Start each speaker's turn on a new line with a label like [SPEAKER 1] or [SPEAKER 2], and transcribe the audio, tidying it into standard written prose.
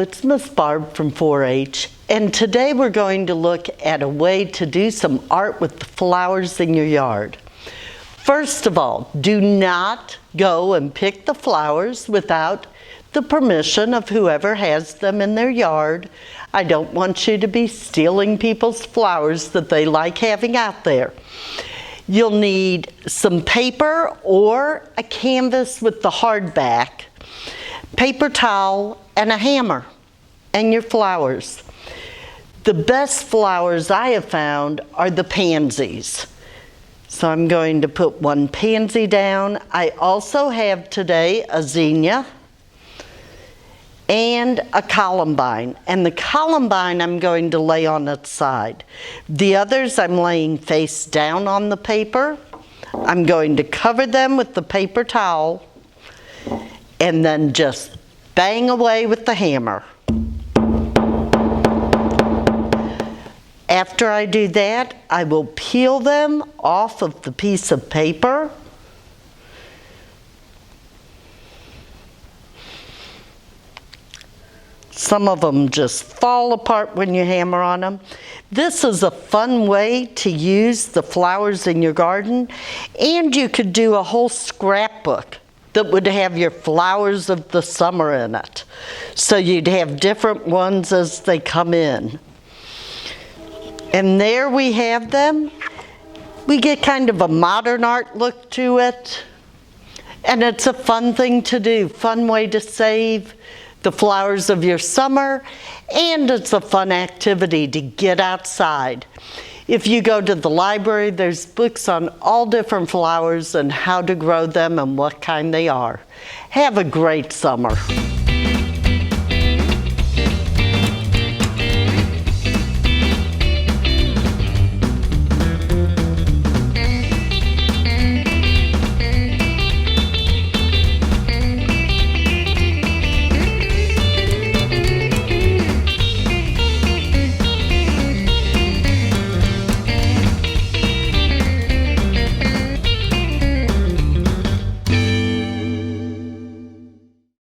[SPEAKER 1] it's Miss Barb from 4-H, and today we're going to look at a way to do some art with the flowers in your yard. First of all, do not go and pick the flowers without the permission of whoever has them in their yard. I don't want you to be stealing people's flowers that they like having out there. You'll need some paper or a canvas with the hard back, paper towel, and a hammer, and your flowers. The best flowers I have found are the pansies. So I'm going to put one pansy down. I also have today a zinnia and a columbine. And the columbine I'm going to lay on its side. The others I'm laying face down on the paper. I'm going to cover them with the paper towel and then just bang away with the hammer. After I do that, I will peel them off of the piece of paper. Some of them just fall apart when you hammer on them. This is a fun way to use the flowers in your garden, and you could do a whole scrapbook that would have your flowers of the summer in it. So you'd have different ones as they come in. And there we have them. We get kind of a modern art look to it. And it's a fun thing to do, fun way to save the flowers of your summer, and it's a fun activity to get outside. If you go to the library, there's books on all different flowers and how to grow them and what kind they are. Have a great summer.